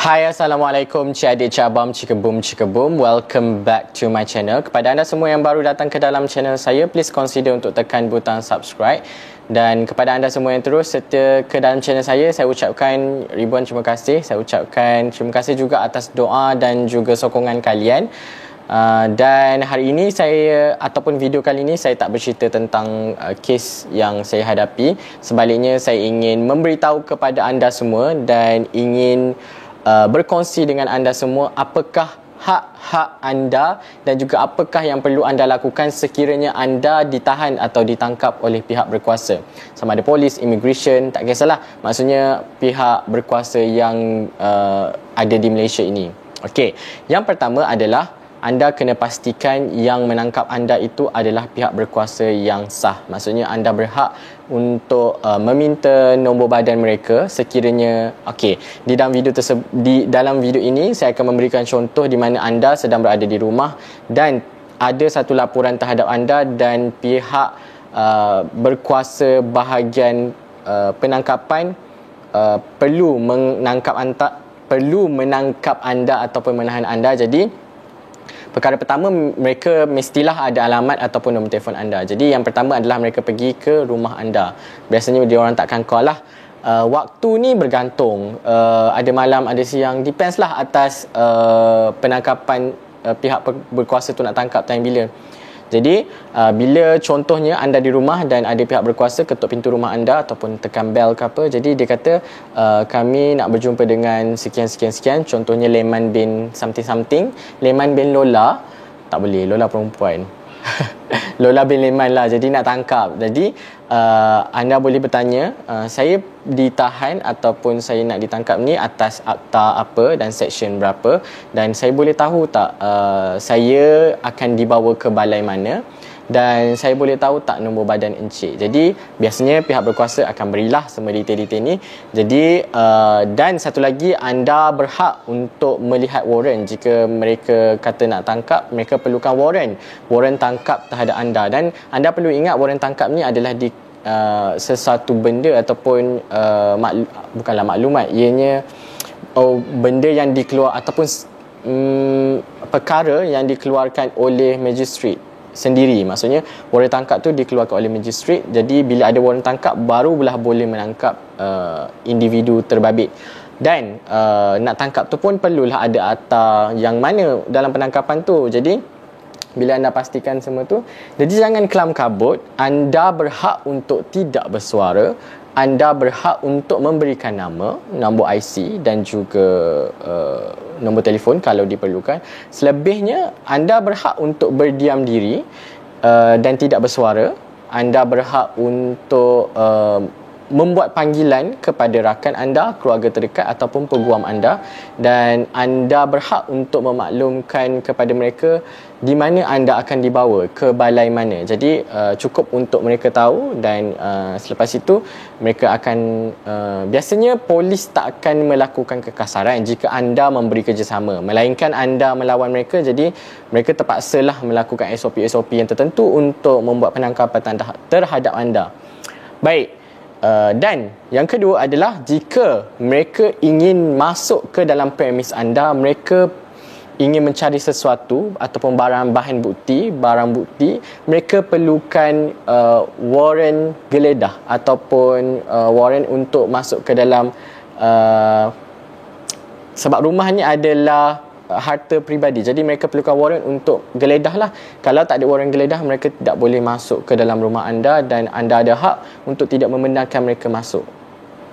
Hai, Assalamualaikum, Cik Adik, Cik Abang, Cikebum. Welcome back to my channel. Kepada anda semua yang baru datang ke dalam channel saya, please consider untuk tekan butang subscribe. Dan kepada anda semua yang terus setia ke dalam channel saya ucapkan ribuan terima kasih. Saya ucapkan terima kasih juga atas doa dan juga sokongan kalian. Dan hari ini ataupun video kali ini saya tak bercerita tentang kes yang saya hadapi. Sebaliknya saya ingin memberitahu kepada anda semua dan ingin berkongsi dengan anda semua apakah hak-hak anda dan juga apakah yang perlu anda lakukan sekiranya anda ditahan atau ditangkap oleh pihak berkuasa. Sama ada polis, immigration, tak kisahlah. Maksudnya pihak berkuasa yang ada di Malaysia ini. Okey, yang pertama adalah anda kena pastikan yang menangkap anda itu adalah pihak berkuasa yang sah. Maksudnya anda berhak untuk meminta nombor badan mereka sekiranya di dalam video ini saya akan memberikan contoh di mana anda sedang berada di rumah dan ada satu laporan terhadap anda dan pihak berkuasa bahagian penangkapan perlu menangkap anda ataupun menahan anda. Jadi perkara pertama, mereka mestilah ada alamat ataupun nombor telefon anda. Jadi yang pertama adalah mereka pergi ke rumah anda. Biasanya dia orang takkan call lah. Waktu ni bergantung. Ada malam, ada siang. Depends lah atas penangkapan pihak berkuasa tu nak tangkap time bila. Jadi bila contohnya anda di rumah dan ada pihak berkuasa ketuk pintu rumah anda ataupun tekan bell ke apa, jadi dia kata kami nak berjumpa dengan sekian. Contohnya Leman bin something, Leman bin Lola. Tak boleh, Lola perempuan. Lola bin Leman lah, jadi nak tangkap. Jadi anda boleh bertanya, saya ditahan ataupun saya nak ditangkap ni atas akta apa dan seksyen berapa, dan saya boleh tahu tak saya akan dibawa ke balai mana, dan saya boleh tahu tak nombor badan encik. Jadi biasanya pihak berkuasa akan berilah semua detail-detail ni. Jadi dan satu lagi, anda berhak untuk melihat warrant. Jika mereka kata nak tangkap, mereka perlukan warrant tangkap terhadap anda. Dan anda perlu ingat warrant tangkap ni adalah di sesuatu benda ataupun bukanlah maklumat, ianya benda yang dikeluar ataupun perkara yang dikeluarkan oleh magistrate sendiri. Maksudnya warrant tangkap tu dikeluarkan oleh magistrate. Jadi bila ada warrant tangkap, barulah boleh menangkap individu terbabit. Dan nak tangkap tu pun perlulah ada akta yang mana dalam penangkapan tu. Jadi bila anda pastikan semua tu, jadi jangan kelam kabut. Anda berhak untuk tidak bersuara. Anda berhak untuk memberikan nama, nombor IC dan juga nombor telefon kalau diperlukan. Selebihnya, anda berhak untuk berdiam diri dan tidak bersuara. Anda berhak untuk membuat panggilan kepada rakan anda, keluarga terdekat ataupun peguam anda, dan anda berhak untuk memaklumkan kepada mereka di mana anda akan dibawa, ke balai mana. Jadi cukup untuk mereka tahu, dan selepas itu mereka akan biasanya polis tak akan melakukan kekasaran jika anda memberi kerjasama, melainkan anda melawan mereka. Jadi mereka terpaksalah melakukan SOP-SOP yang tertentu untuk membuat penangkapan terhadap anda. Baik. Dan yang kedua adalah jika mereka ingin masuk ke dalam premis anda, mereka ingin mencari sesuatu ataupun barang bukti, mereka perlukan warrant geledah ataupun warrant untuk masuk ke dalam sebab rumah ni adalah harta peribadi. Jadi mereka perlukan warrant untuk geledah lah. Kalau tak ada warrant geledah, mereka tidak boleh masuk ke dalam rumah anda, dan anda ada hak untuk tidak membenarkan mereka masuk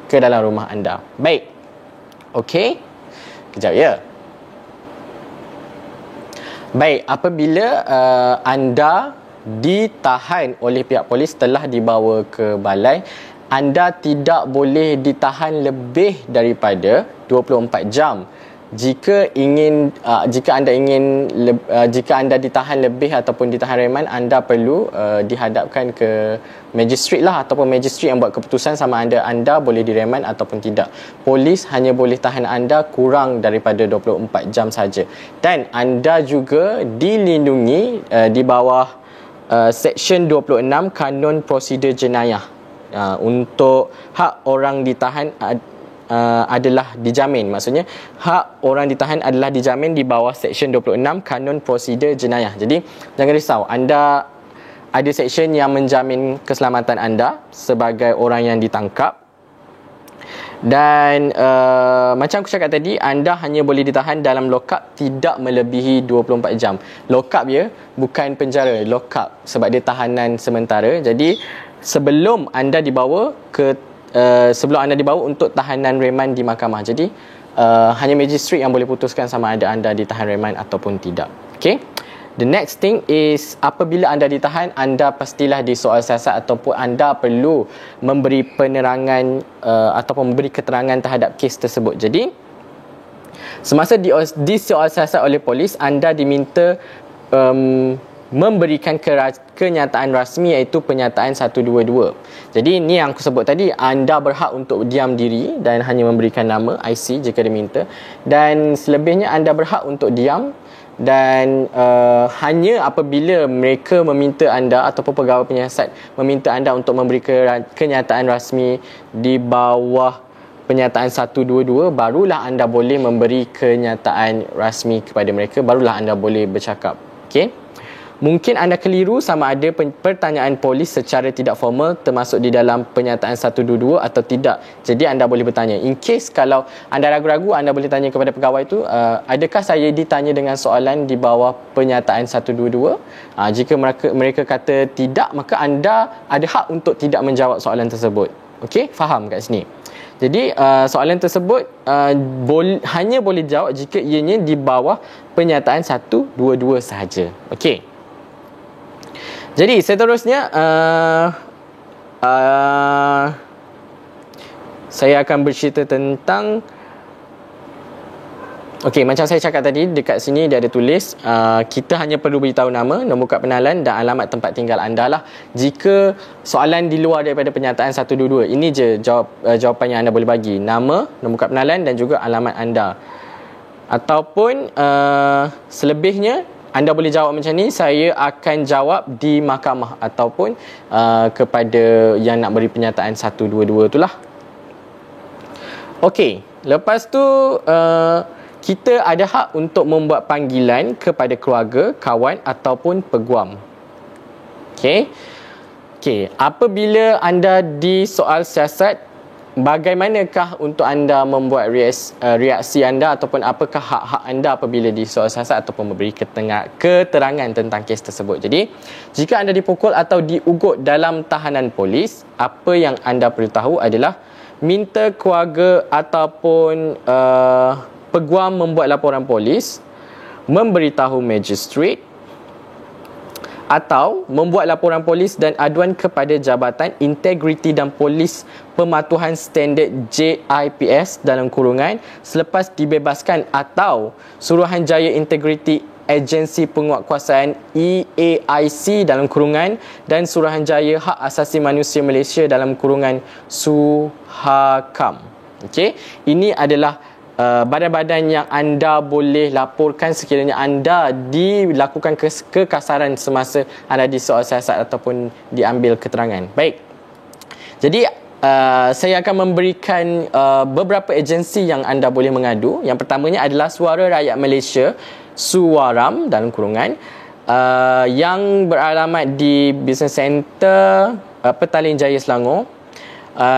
ke dalam rumah anda. Baik. Okey. Kejap ya. Baik, apabila anda ditahan oleh pihak polis, telah dibawa ke balai, anda tidak boleh ditahan lebih daripada 24 jam. Jika anda ditahan lebih ataupun ditahan reman, anda perlu dihadapkan ke magistrate lah, ataupun magistrate yang buat keputusan sama ada anda boleh direman ataupun tidak. Polis hanya boleh tahan anda kurang daripada 24 jam saja. Dan anda juga dilindungi di bawah Seksyen 26 Kanun Prosedur Jenayah. Untuk hak orang ditahan adalah dijamin. Maksudnya hak orang ditahan adalah dijamin di bawah Seksyen 26 Kanun Prosedur Jenayah. Jadi jangan risau, anda ada seksyen yang menjamin keselamatan anda sebagai orang yang ditangkap. Dan macam aku cakap tadi, anda hanya boleh ditahan dalam lokap tidak melebihi 24 jam. Lokap ya, bukan penjara, lokap, sebab dia tahanan sementara. Jadi sebelum anda dibawa untuk tahanan reman di mahkamah. Jadi hanya magistrate yang boleh putuskan sama ada anda ditahan reman ataupun tidak. Okay. The next thing is, apabila anda ditahan, anda pastilah disoal siasat ataupun anda perlu memberi penerangan ataupun memberi keterangan terhadap kes tersebut. Jadi semasa disoal siasat oleh polis, anda diminta memberikan kenyataan rasmi, iaitu penyataan 122. Jadi ini yang aku sebut tadi, anda berhak untuk diam diri dan hanya memberikan nama IC jika diminta, dan selebihnya anda berhak untuk diam. Dan hanya apabila mereka meminta anda ataupun pegawai penyiasat meminta anda untuk memberi kenyataan rasmi di bawah penyataan 122, barulah anda boleh memberi kenyataan rasmi kepada mereka, barulah anda boleh bercakap. Okey. Mungkin anda keliru sama ada pertanyaan polis secara tidak formal termasuk di dalam penyataan 122 atau tidak. Jadi anda boleh bertanya. In case kalau anda ragu-ragu, anda boleh tanya kepada pegawai itu, adakah saya ditanya dengan soalan di bawah penyataan 122? Jika mereka kata tidak, maka anda ada hak untuk tidak menjawab soalan tersebut. Okey, faham kat sini? Jadi soalan tersebut hanya boleh dijawab jika ianya di bawah penyataan 122 sahaja. Okey. Jadi seterusnya saya akan bercerita tentang, okey, macam saya cakap tadi, dekat sini dia ada tulis kita hanya perlu beritahu nama, nombor kad pengenalan dan alamat tempat tinggal anda lah. Jika soalan di luar daripada penyataan 122, ini je jawapan yang anda boleh bagi: nama, nombor kad pengenalan dan juga alamat anda. Ataupun selebihnya anda boleh jawab macam ni, saya akan jawab di mahkamah, ataupun kepada yang nak beri penyataan 122 tu lah. Okey, lepas tu kita ada hak untuk membuat panggilan kepada keluarga, kawan ataupun peguam. Okey. Apabila anda disoal siasat, bagaimanakah untuk anda membuat reaksi anda ataupun apakah hak-hak anda apabila disoal siasat ataupun memberi keterangan tentang kes tersebut. Jadi, jika anda dipukul atau diugut dalam tahanan polis, apa yang anda perlu tahu adalah minta keluarga ataupun peguam membuat laporan polis, memberitahu magistrate, atau membuat laporan polis dan aduan kepada Jabatan Integriti dan Polis Pematuhan Standard JIPS dalam kurungan selepas dibebaskan, atau Suruhanjaya Integriti Agensi Penguatkuasaan EAIC dalam kurungan dan Suruhanjaya Hak Asasi Manusia Malaysia dalam kurungan SUHAKAM. Okey, ini adalah badan-badan yang anda boleh laporkan sekiranya anda dilakukan kekasaran semasa anda disoal siasat ataupun diambil keterangan. Baik. Jadi saya akan memberikan beberapa agensi yang anda boleh mengadu. Yang pertamanya adalah Suara Rakyat Malaysia, Suwaram dalam kurungan, yang beralamat di Business Center Petaling Jaya, Selangor.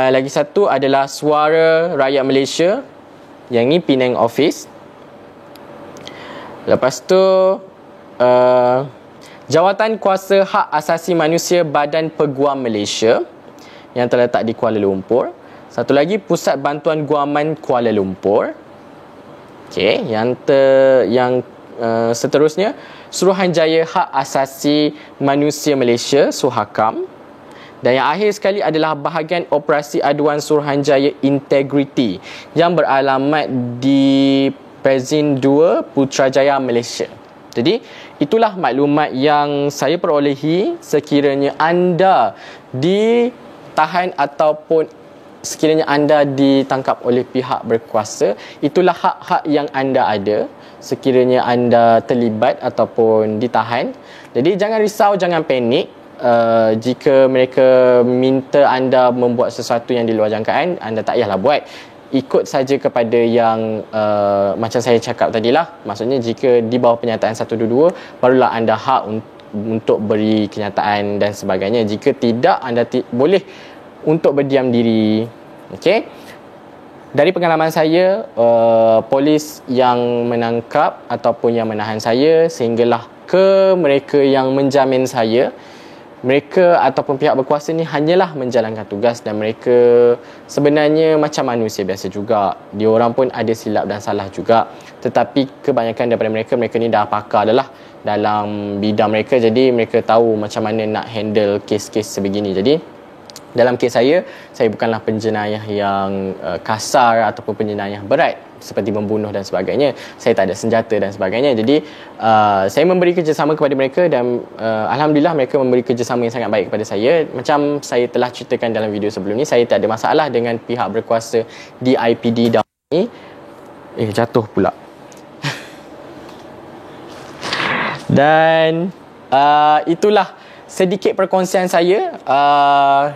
Lagi satu adalah Suara Rakyat Malaysia, yang ni Penang Office. Lepas tu Jawatan Kuasa Hak Asasi Manusia Badan Peguam Malaysia yang terletak di Kuala Lumpur. Satu lagi Pusat Bantuan Guaman Kuala Lumpur. Okey, yang seterusnya Suruhanjaya Hak Asasi Manusia Malaysia, SUHAKAM. Dan yang akhir sekali adalah Bahagian Operasi Aduan Suruhanjaya Integriti yang beralamat di Pezin 2, Putrajaya, Malaysia. Jadi itulah maklumat yang saya perolehi sekiranya anda ditahan ataupun sekiranya anda ditangkap oleh pihak berkuasa. Itulah hak-hak yang anda ada sekiranya anda terlibat ataupun ditahan. Jadi jangan risau, jangan panik. Jika mereka minta anda membuat sesuatu yang di luar jangkaan, anda tak payahlah buat. ikut saja kepada yang macam saya cakap tadilah. Maksudnya jika di bawah penyataan 122 barulah anda hak untuk beri kenyataan dan sebagainya. Jika tidak, anda boleh untuk berdiam diri. Okey. Dari pengalaman saya, polis yang menangkap ataupun yang menahan saya sehinggalah ke mereka yang menjamin saya, mereka ataupun pihak berkuasa ni hanyalah menjalankan tugas dan mereka sebenarnya macam manusia biasa juga. Diorang pun ada silap dan salah juga. Tetapi kebanyakan daripada mereka ni dah pakar dah lah dalam bidang mereka. Jadi mereka tahu macam mana nak handle kes-kes sebegini. Jadi dalam kes saya bukanlah penjenayah yang kasar ataupun penjenayah berat seperti membunuh dan sebagainya. Saya tak ada senjata dan sebagainya. Jadi saya memberi kerjasama kepada mereka dan Alhamdulillah mereka memberi kerjasama yang sangat baik kepada saya. Macam saya telah ceritakan dalam video sebelum ni, saya tak ada masalah dengan pihak berkuasa di IPD dahulu ni. Jatuh pula. Dan itulah sedikit perkongsian saya,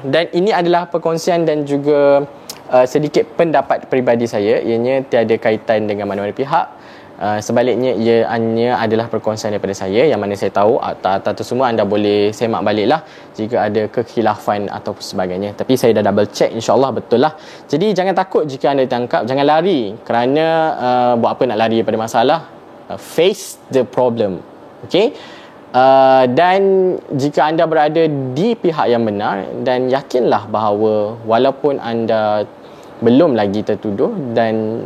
dan ini adalah perkongsian dan juga sedikit pendapat peribadi saya. Ianya tiada kaitan dengan mana-mana pihak. Sebaliknya ia hanya adalah perkongsian daripada saya yang mana saya tahu. Atas tu semua anda boleh semak baliklah jika ada kekhilafan atau sebagainya. Tapi saya dah double check, insyaAllah betul lah. Jadi jangan takut jika anda ditangkap, jangan lari kerana buat apa nak lari daripada masalah. Face the problem. Okay. Dan jika anda berada di pihak yang benar, dan yakinlah bahawa walaupun anda belum lagi tertuduh, dan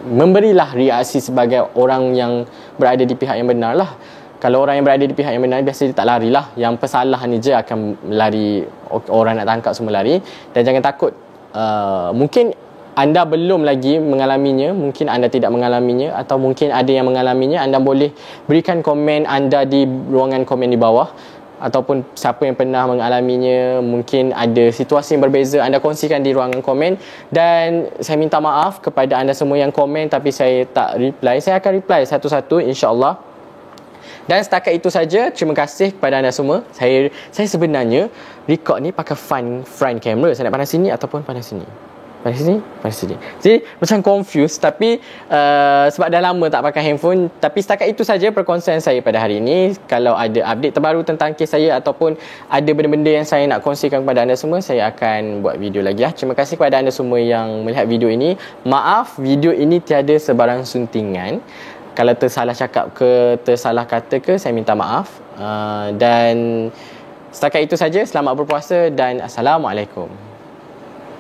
memberilah reaksi sebagai orang yang berada di pihak yang benar lah. Kalau orang yang berada di pihak yang benar biasa dia tak larilah. Yang pesalah ni je akan lari, orang nak tangkap semua lari. Dan jangan takut, mungkin anda belum lagi mengalaminya, mungkin anda tidak mengalaminya, atau mungkin ada yang mengalaminya. Anda boleh berikan komen anda di ruangan komen di bawah, ataupun siapa yang pernah mengalaminya, mungkin ada situasi yang berbeza, anda kongsikan di ruangan komen. Dan saya minta maaf kepada anda semua yang komen tapi saya tak reply. Saya akan reply satu-satu, insya-Allah. Dan setakat itu saja. Terima kasih kepada anda semua. Saya sebenarnya record ni pakai front camera. Saya nak pandang sini ataupun pandang sini. Pada sini. Jadi macam confused, tapi sebab dah lama tak pakai handphone. Tapi setakat itu saja perkongsian saya pada hari ini. Kalau ada update terbaru tentang kes saya ataupun ada benda-benda yang saya nak kongsikan kepada anda semua, saya akan buat video lagi lah. Terima kasih kepada anda semua yang melihat video ini. Maaf, video ini tiada sebarang suntingan. Kalau tersalah cakap ke, tersalah kata ke, saya minta maaf. Dan setakat itu saja. Selamat berpuasa dan Assalamualaikum.